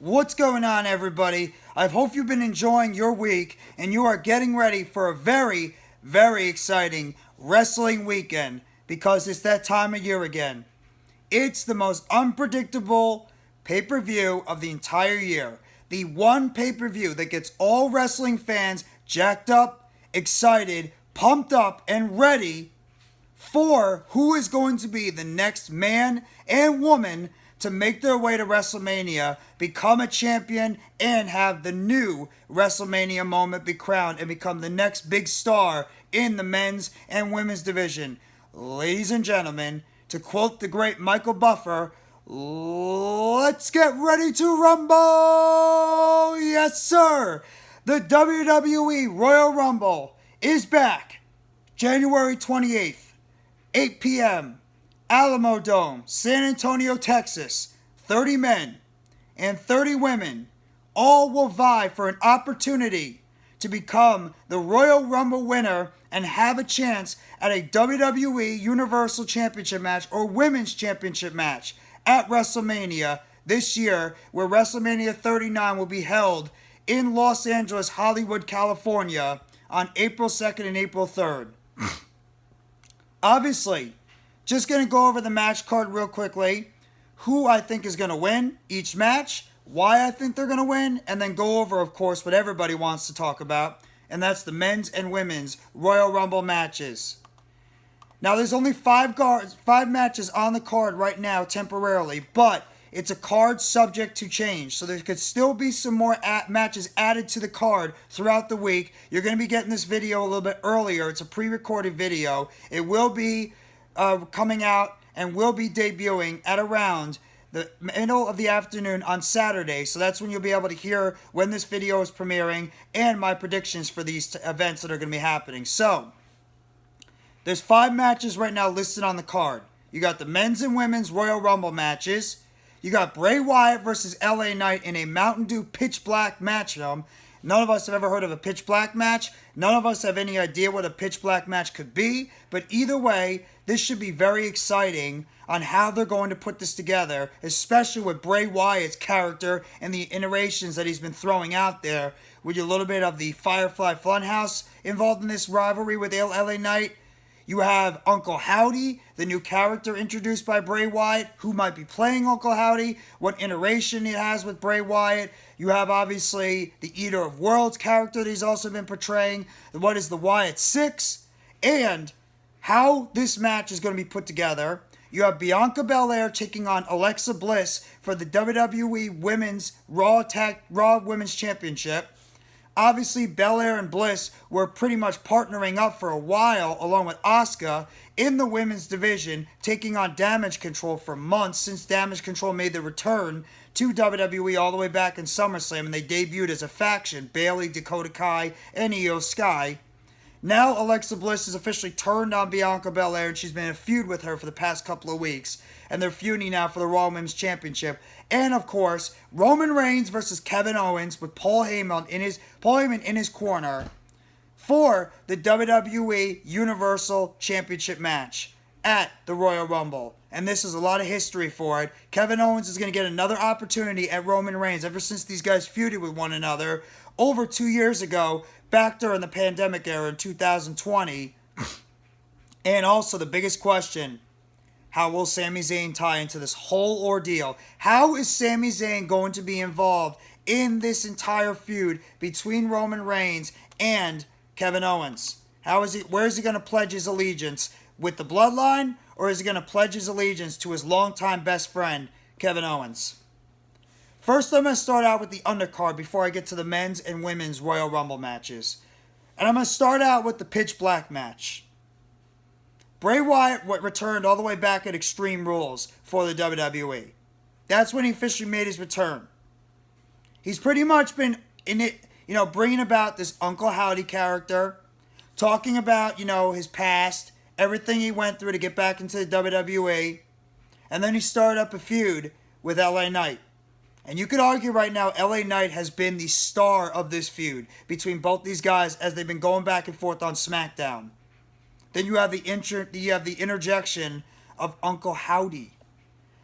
What's going on, everybody? I hope you've been enjoying your week and you are getting ready for a very, very exciting wrestling weekend because it's that time of year again. It's the most unpredictable pay-per-view of the entire year. The one pay-per-view that gets all wrestling fans jacked up, excited, pumped up, and ready for who is going to be the next man and woman to make their way to WrestleMania, become a champion, and have the new WrestleMania moment be crowned and become the next big star in the men's and women's division. Ladies and gentlemen, to quote the great Michael Buffer, let's get ready to rumble! Yes, sir! The WWE Royal Rumble is back January 28th, 8 p.m. Alamodome, San Antonio, Texas. 30 men and 30 women all will vie for an opportunity to become the Royal Rumble winner and have a chance at a WWE Universal Championship match or Women's Championship match at WrestleMania this year, where WrestleMania 39 will be held in Los Angeles, Hollywood, California on April 2nd and April 3rd. Obviously, just going to go over the match card real quickly, who I think is going to win each match, why I think they're going to win, and then go over, of course, what everybody wants to talk about, and that's the men's and women's Royal Rumble matches. Now, there's only five matches on the card right now temporarily, but it's a card subject to change, so there could still be some more matches added to the card throughout the week. You're going to be getting this video a little bit earlier. It's a pre-recorded video. It will be coming out and will be debuting at around the middle of the afternoon on Saturday. So that's when you'll be able to hear when this video is premiering and my predictions for these events that are going to be happening. So there's 5 matches right now listed on the card. You got the men's and women's Royal Rumble matches. You got Bray Wyatt versus LA Knight in a MountainDew pitch black match. None of us have ever heard of a pitch black match. None of us have any idea what a pitch black match could be. But either way, this should be very exciting on how they're going to put this together, especially with Bray Wyatt's character and the iterations that he's been throwing out there, with a little bit of the Firefly Funhouse involved in this rivalry with LA Knight. You have Uncle Howdy, the new character introduced by Bray Wyatt. Who might be playing Uncle Howdy? What iteration it has with Bray Wyatt? You have, obviously, the Eater of Worlds character that he's also been portraying. What is the Wyatt Six? And how this match is going to be put together. You have Bianca Belair taking on Alexa Bliss for the WWE Women's Raw Women's Championship. Obviously, Belair and Bliss were pretty much partnering up for a while, along with Asuka, in the women's division, taking on Damage Control for months since Damage Control made their return to WWE all the way back in SummerSlam, and they debuted as a faction, Bayley, Dakota Kai, and Io Sky. Now Alexa Bliss has officially turned on Bianca Belair, and she's been in a feud with her for the past couple of weeks. And they're feuding now for the Raw Women's Championship. And of course, Roman Reigns versus Kevin Owens with Paul Heyman in his corner for the WWE Universal Championship match at the Royal Rumble. And this is a lot of history for it. Kevin Owens is going to get another opportunity at Roman Reigns ever since these guys feuded with one another over 2 years ago, back during the pandemic era in 2020. And also the biggest question, how will Sami Zayn tie into this whole ordeal? How is Sami Zayn going to be involved in this entire feud between Roman Reigns and Kevin Owens? Where is he going to pledge his allegiance? With the Bloodline? Or is he going to pledge his allegiance to his longtime best friend, Kevin Owens? First, I'm going to start out with the undercard before I get to the men's and women's Royal Rumble matches. And I'm going to start out with the pitch black match. Bray Wyatt returned all the way back at Extreme Rules for the WWE. That's when he officially made his return. He's pretty much been in it, bringing about this Uncle Howdy character, talking about, his past, everything he went through to get back into the WWE. And then he started up a feud with LA Knight. And you could argue right now LA Knight has been the star of this feud between both these guys as they've been going back and forth on SmackDown. Then you have the interjection of Uncle Howdy.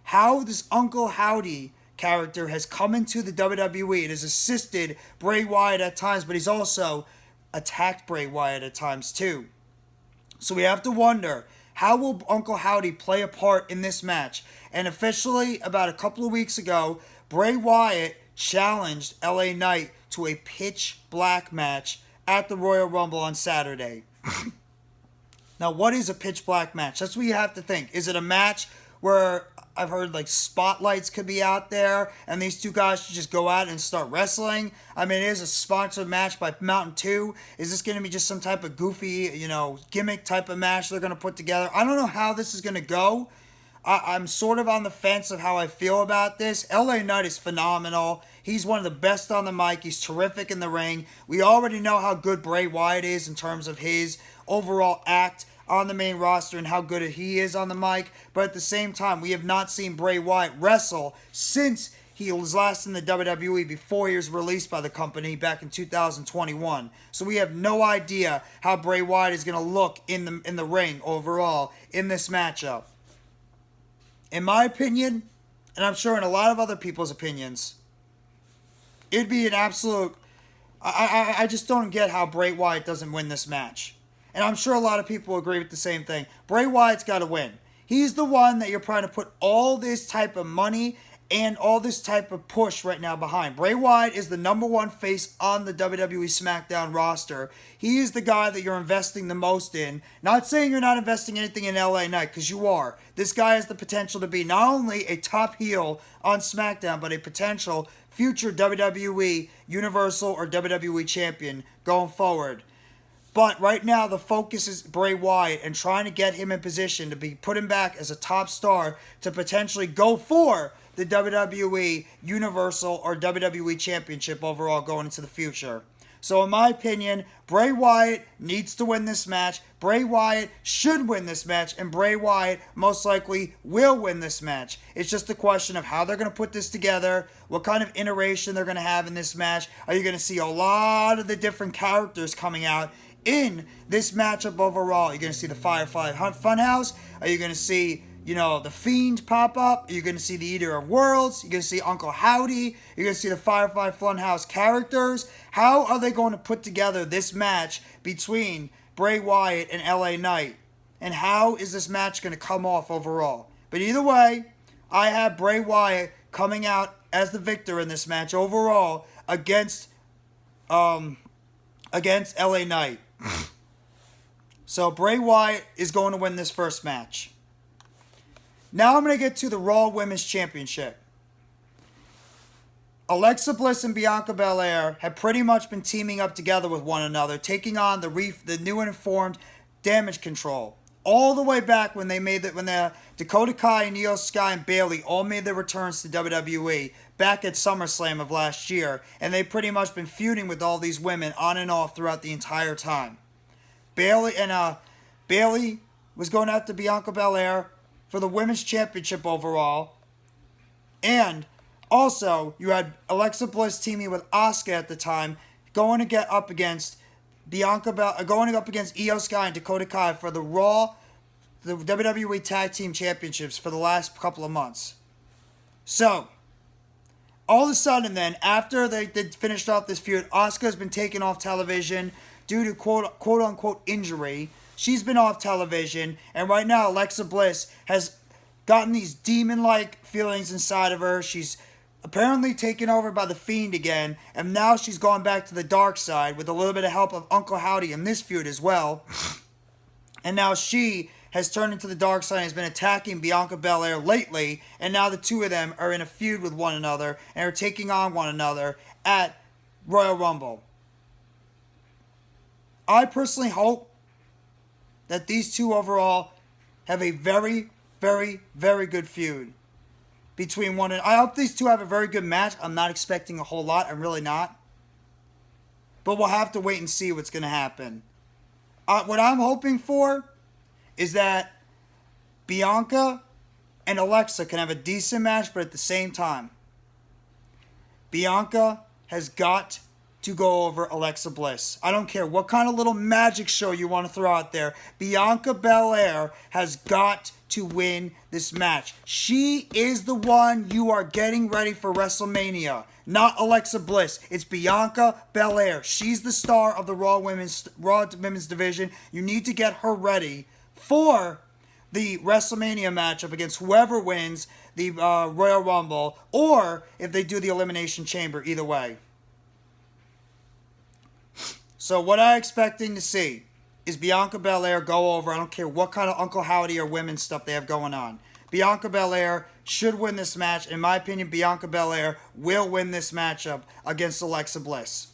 How does Uncle Howdy character has come into the WWE. It has assisted Bray Wyatt at times, but he's also attacked Bray Wyatt at times too. So we have to wonder, how will Uncle Howdy play a part in this match? And officially, about a couple of weeks ago, Bray Wyatt challenged LA Knight to a pitch black match at the Royal Rumble on Saturday. Now, what is a pitch black match? That's what you have to think. Is it a match where I've heard like spotlights could be out there and these two guys should just go out and start wrestling? I mean, it is a sponsored match by MountainDew. Is this going to be just some type of goofy, gimmick type of match they're going to put together? I don't know how this is going to go. I'm sort of on the fence of how I feel about this. LA Knight is phenomenal. He's one of the best on the mic. He's terrific in the ring. We already know how good Bray Wyatt is in terms of his overall act on the main roster and how good he is on the mic. But at the same time, we have not seen Bray Wyatt wrestle since he was last in the WWE before he was released by the company back in 2021. So we have no idea how Bray Wyatt is going to look in the ring overall in this matchup. In my opinion, and I'm sure in a lot of other people's opinions, it'd be an absolute... I just don't get how Bray Wyatt doesn't win this match. And I'm sure a lot of people agree with the same thing. Bray Wyatt's got to win. He's the one that you're trying to put all this type of money and all this type of push right now behind. Bray Wyatt is the number one face on the WWE SmackDown roster. He is the guy that you're investing the most in. Not saying you're not investing anything in LA Knight, because you are. This guy has the potential to be not only a top heel on SmackDown, but a potential future WWE Universal or WWE champion going forward. But right now, the focus is Bray Wyatt and trying to get him in position to be put him back as a top star to potentially go for the WWE Universal or WWE Championship overall going into the future. So in my opinion, Bray Wyatt needs to win this match. Bray Wyatt should win this match, and Bray Wyatt most likely will win this match. It's just a question of how they're going to put this together, what kind of iteration they're going to have in this match. Are you going to see a lot of the different characters coming out in this matchup overall? Are you going to see the Firefly Funhouse? Are you going to see, the Fiend pop up? Are you going to see the Eater of Worlds? You're going to see Uncle Howdy? You're going to see the Firefly Funhouse characters? How are they going to put together this match between Bray Wyatt and LA Knight? And how is this match going to come off overall? But either way, I have Bray Wyatt coming out as the victor in this match overall against LA Knight. So Bray Wyatt is going to win this first match. Now I'm going to get to the Raw Women's Championship. Alexa Bliss and Bianca Belair have pretty much been teaming up together with one another, taking on the new and informed Damage Control. All the way back when the Dakota Kai and Io Sky and Bayley all made their returns to WWE back at SummerSlam of last year, and they've pretty much been feuding with all these women on and off throughout the entire time. Bayley was going after Bianca Belair for the Women's Championship overall, and also you had Alexa Bliss teaming with Asuka at the time, going up against Io Sky and Dakota Kai for the WWE Tag Team Championships for the last couple of months. So, all of a sudden then, after they finished off this feud, Asuka's been taken off television due to quote-unquote injury. She's been off television, and right now Alexa Bliss has gotten these demon-like feelings inside of her. She's apparently taken over by the Fiend again, and now she's gone back to the dark side with a little bit of help of Uncle Howdy in this feud as well. And now she has turned into the dark side and has been attacking Bianca Belair lately, and now the two of them are in a feud with one another and are taking on one another at Royal Rumble. I personally hope that these two overall have a very, very, very good feud between one and... I hope these two have a very good match. I'm not expecting a whole lot. I'm really not. But we'll have to wait and see what's going to happen. What I'm hoping for is that Bianca and Alexa can have a decent match, but at the same time, Bianca has got to go over Alexa Bliss. I don't care what kind of little magic show you want to throw out there. Bianca Belair has got to win this match. She is the one you are getting ready for WrestleMania, not Alexa Bliss. It's Bianca Belair. She's the star of the Raw Women's Division. You need to get her ready for the WrestleMania matchup against whoever wins the Royal Rumble, or if they do the Elimination Chamber, either way. So what I'm expecting to see is Bianca Belair go over. I don't care what kind of Uncle Howdy or women's stuff they have going on. Bianca Belair should win this match. In my opinion, Bianca Belair will win this matchup against Alexa Bliss.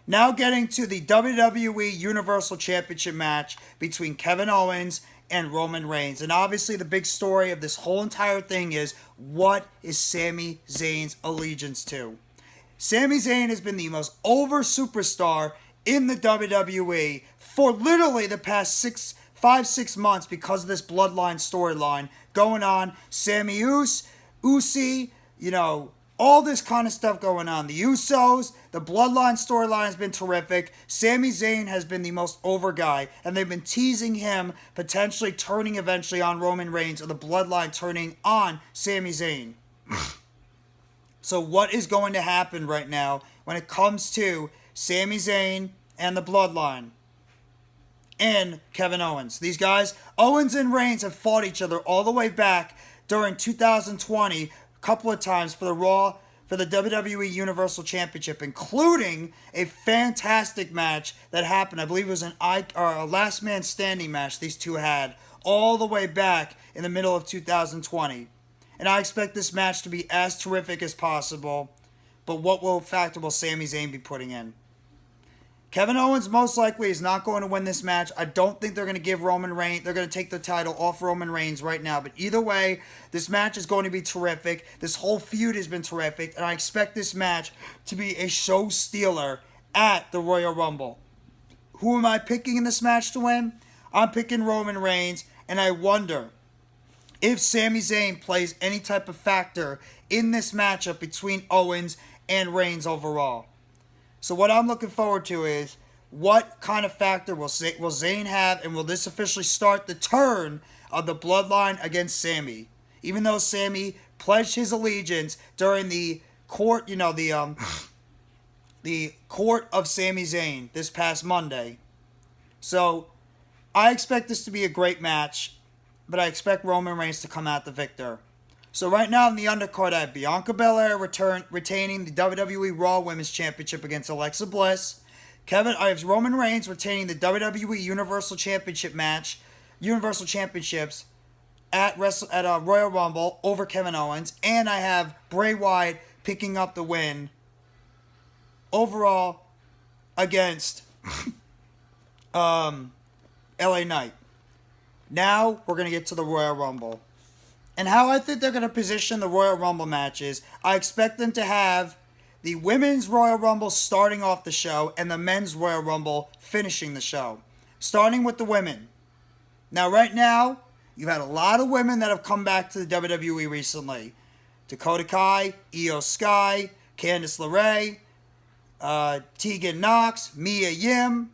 Now getting to the WWE Universal Championship match between Kevin Owens and Roman Reigns. And obviously the big story of this whole entire thing is, what is Sami Zayn's allegiance to? Sami Zayn has been the most over superstar in the WWE for literally the past 5-6 months because of this Bloodline storyline going on. SamiUce, UCEY, all this kind of stuff going on. The Usos, the Bloodline storyline has been terrific. Sami Zayn has been the most over guy, and they've been teasing him potentially turning eventually on Roman Reigns, or the Bloodline turning on Sami Zayn. So what is going to happen right now when it comes to Sami Zayn and the Bloodline and Kevin Owens? These guys, Owens and Reigns, have fought each other all the way back during 2020 a couple of times for the WWE Universal Championship, including a fantastic match that happened. I believe it was a last man standing match these two had all the way back in the middle of 2020. And I expect this match to be as terrific as possible. But what factor will Sami Zayn be putting in? Kevin Owens most likely is not going to win this match. I don't think they're going to give Roman Reigns, they're going to take the title off Roman Reigns right now. But either way, this match is going to be terrific. This whole feud has been terrific. And I expect this match to be a show stealer at the Royal Rumble. Who am I picking in this match to win? I'm picking Roman Reigns. And I wonder if Sami Zayn plays any type of factor in this matchup between Owens and Reigns overall. So what I'm looking forward to is, what kind of factor will Zayn have, and will this officially start the turn of the Bloodline against Sami? Even though Sami pledged his allegiance during the court, the court of Sami Zayn this past Monday. So I expect this to be a great match, but I expect Roman Reigns to come out the victor. So right now in the undercard, I have Bianca Belair retaining the WWE Raw Women's Championship against Alexa Bliss. I have Roman Reigns retaining the WWE Universal Championship match, Universal Championships at Royal Rumble over Kevin Owens. And I have Bray Wyatt picking up the win overall against LA Knight. Now we're going to get to the Royal Rumble. And how I think they're going to position the Royal Rumble matches, I expect them to have the Women's Royal Rumble starting off the show and the Men's Royal Rumble finishing the show. Starting with the women. Now, right now, you've had a lot of women that have come back to the WWE recently. Dakota Kai, Io Sky, Candice LeRae, Tegan Knox, Mia Yim.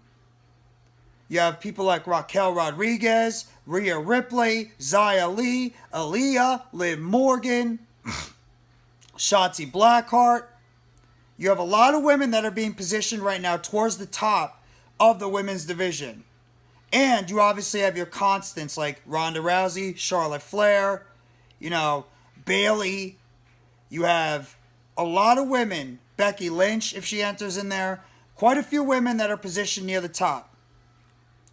You have people like Raquel Rodriguez, Rhea Ripley, Xia Li, Aaliyah, Liv Morgan, Shotzi Blackheart. You have a lot of women that are being positioned right now towards the top of the women's division. And you obviously have your constants like Ronda Rousey, Charlotte Flair, Bayley. You have a lot of women, Becky Lynch if she enters in there. Quite a few women that are positioned near the top.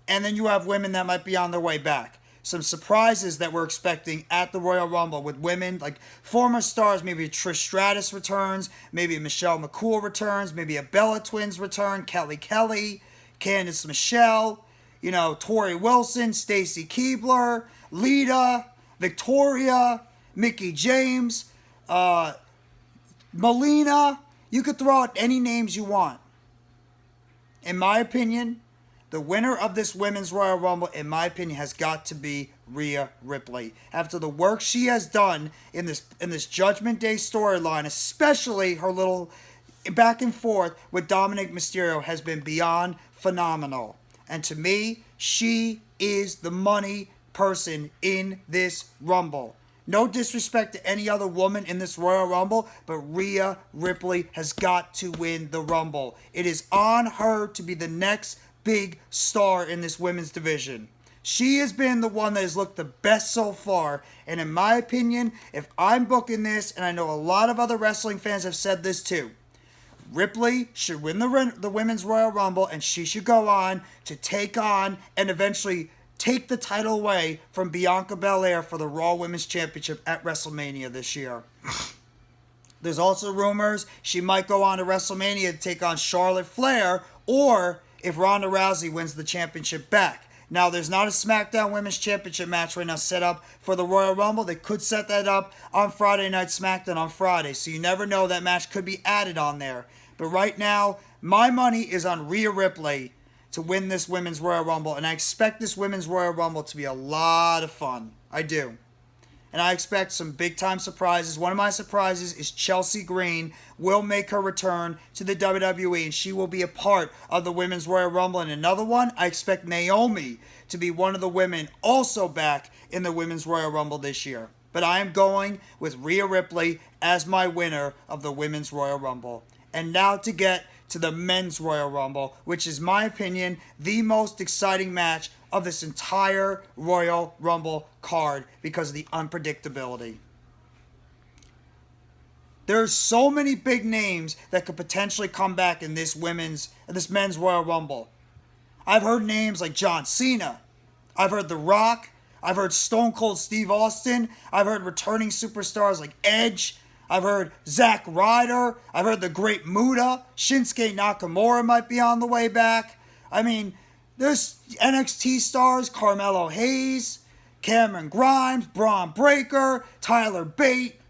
And then you have women that might be on their way back. Some surprises that we're expecting at the Royal Rumble with women like former stars. Maybe Trish Stratus returns. Maybe Michelle McCool returns. Maybe a Bella Twins return. Kelly, Candice Michelle. Tori Wilson, Stacy Keibler, Lita, Victoria, Mickie James, Melina. You could throw out any names you want. In my opinion, the winner of this Women's Royal Rumble, in my opinion, has got to be Rhea Ripley. After the work she has done in this Judgment Day storyline, especially her little back and forth with Dominic Mysterio has been beyond phenomenal. And to me, she is the money person in this Rumble. No disrespect to any other woman in this Royal Rumble, but Rhea Ripley has got to win the Rumble. It is on her to be the next big star in this women's division. She has been the one that has looked the best so far, and in my opinion, if I'm booking this, and I know a lot of other wrestling fans have said this too, Ripley should win the Women's Royal Rumble, and she should go on to take on and eventually take the title away from Bianca Belair for the Raw Women's Championship at WrestleMania this year. There's also rumors she might go on to WrestleMania to take on Charlotte Flair, or if Ronda Rousey wins the championship back. Now, there's not a SmackDown Women's Championship match right now set up for the Royal Rumble. They could set that up on Friday Night SmackDown on Friday, so you never know, that match could be added on there. But right now, my money is on Rhea Ripley to win this Women's Royal Rumble, and I expect this Women's Royal Rumble to be a lot of fun. I do. And I expect some big-time surprises. One of my surprises is Chelsea Green will make her return to the WWE, and she will be a part of the Women's Royal Rumble. And another one, I expect Naomi to be one of the women also back in the Women's Royal Rumble this year. But I am going with Rhea Ripley as my winner of the Women's Royal Rumble. And now to get to the Men's Royal Rumble, which is, my opinion, the most exciting match of this entire Royal Rumble card because of the unpredictability. There's so many big names that could potentially come back in this Men's Royal Rumble. I've heard names like John Cena. I've heard The Rock. I've heard Stone Cold Steve Austin. I've heard returning superstars like Edge. I've heard Zack Ryder. I've heard the Great Muta. Shinsuke Nakamura might be on the way back. I mean, there's NXT stars, Carmelo Hayes, Cameron Grimes, Braun Breaker, Tyler Bate.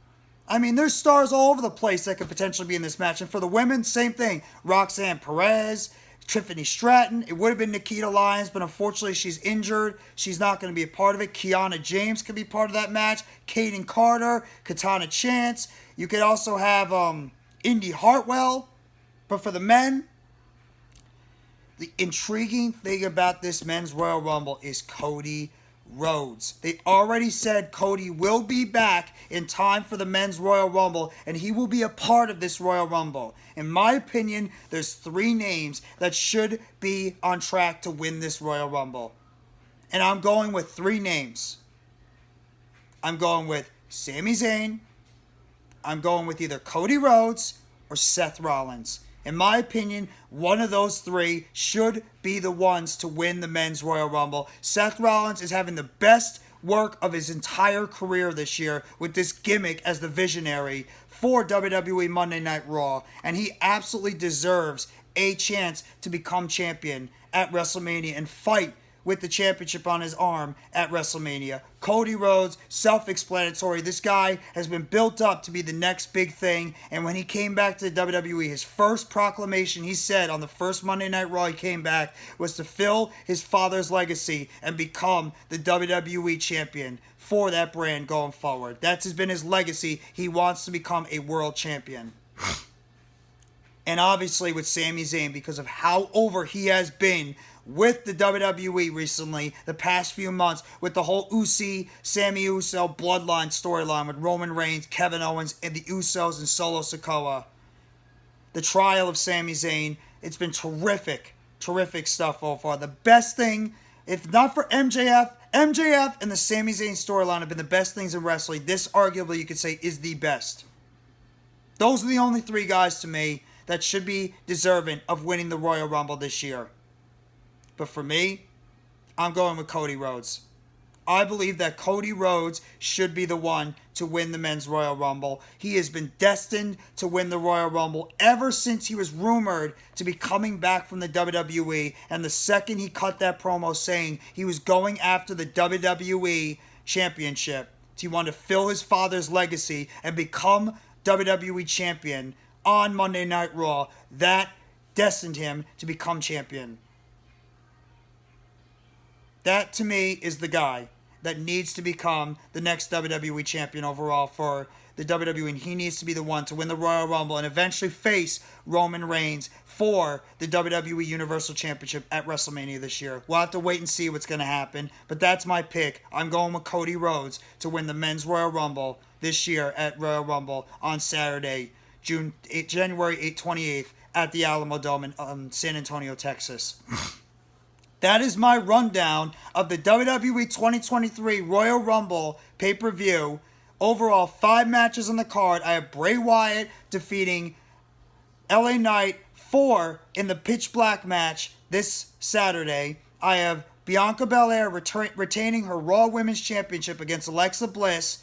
I mean, there's stars all over the place that could potentially be in this match. And for the women, same thing. Roxanne Perez, Tiffany Stratton. It would have been Nikita Lyons, but unfortunately she's injured. She's not going to be a part of it. Kiana James could be part of that match. Kaden Carter, Katana Chance. You could also have Indy Hartwell. But for the men, the intriguing thing about this Men's Royal Rumble is Cody Rhodes. They already said Cody will be back in time for the Men's Royal Rumble, and he will be a part of this Royal Rumble. In my opinion, there's 3 names that should be on track to win this Royal Rumble. And I'm going with 3 names. I'm going with Sami Zayn. I'm going with either Cody Rhodes or Seth Rollins. In my opinion, one of those 3 should be the ones to win the Men's Royal Rumble. Seth Rollins is having the best work of his entire career this year with this gimmick as the visionary for WWE Monday Night Raw, and he absolutely deserves a chance to become champion at WrestleMania and fight with the championship on his arm at WrestleMania. Cody Rhodes, self-explanatory. This guy has been built up to be the next big thing, and when he came back to the WWE, his first proclamation he said on the first Monday Night Raw he came back was to fill his father's legacy and become the WWE champion for that brand going forward. That's been his legacy. He wants to become a world champion. And obviously with Sami Zayn, because of how over he has been with the WWE recently, the past few months, with the whole SamiUce Bloodline storyline with Roman Reigns, Kevin Owens, and the Usos and Solo Sikoa. The trial of Sami Zayn, it's been terrific stuff so far. The best thing, if not for MJF and the Sami Zayn storyline have been the best things in wrestling. This arguably, you could say, is the best. Those are the only 3 guys to me that should be deserving of winning the Royal Rumble this year. But for me, I'm going with Cody Rhodes. I believe that Cody Rhodes should be the one to win the Men's Royal Rumble. He has been destined to win the Royal Rumble ever since he was rumored to be coming back from the WWE. And the second he cut that promo saying he was going after the WWE Championship, he wanted to fill his father's legacy and become WWE Champion on Monday Night Raw, that destined him to become champion. That, to me, is the guy that needs to become the next WWE champion overall for the WWE, and he needs to be the one to win the Royal Rumble and eventually face Roman Reigns for the WWE Universal Championship at WrestleMania this year. We'll have to wait and see what's going to happen, but that's my pick. I'm going with Cody Rhodes to win the Men's Royal Rumble this year at Royal Rumble on Saturday, January 28th at the Alamodome in San Antonio, Texas. That is my rundown of the WWE 2023 Royal Rumble pay-per-view. Overall, 5 matches on the card. I have Bray Wyatt defeating LA Knight 4 in the Pitch Black match this Saturday. I have Bianca Belair retaining her Raw Women's Championship against Alexa Bliss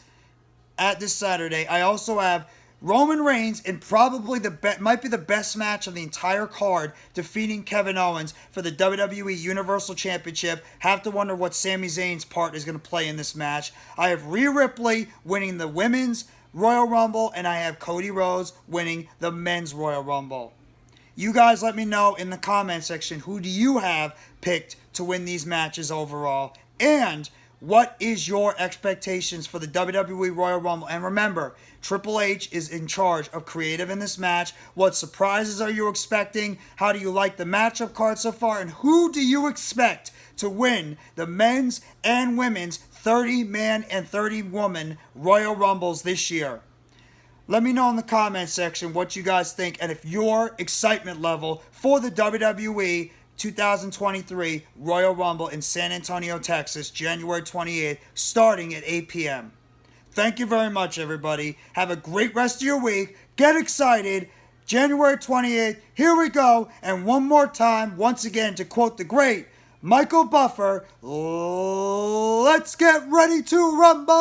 at this Saturday. I also have Roman Reigns in probably might be the best match of the entire card, defeating Kevin Owens for the WWE Universal Championship. Have to wonder what Sami Zayn's part is going to play in this match. I have Rhea Ripley winning the Women's Royal Rumble, and I have Cody Rhodes winning the Men's Royal Rumble. You guys let me know in the comment section, who do you have picked to win these matches overall? And what is your expectations for the WWE Royal Rumble? And remember, Triple H is in charge of creative in this match. What surprises are you expecting? How do you like the matchup card so far? And who do you expect to win the men's and women's 30-man and 30-woman Royal Rumbles this year? Let me know in the comment section what you guys think and if your excitement level for the WWE 2023 Royal Rumble in San Antonio, Texas, January 28th, starting at 8 p.m. Thank you very much, everybody. Have a great rest of your week. Get excited. January 28th, here we go. And one more time, once again, to quote the great Michael Buffer, let's get ready to rumble!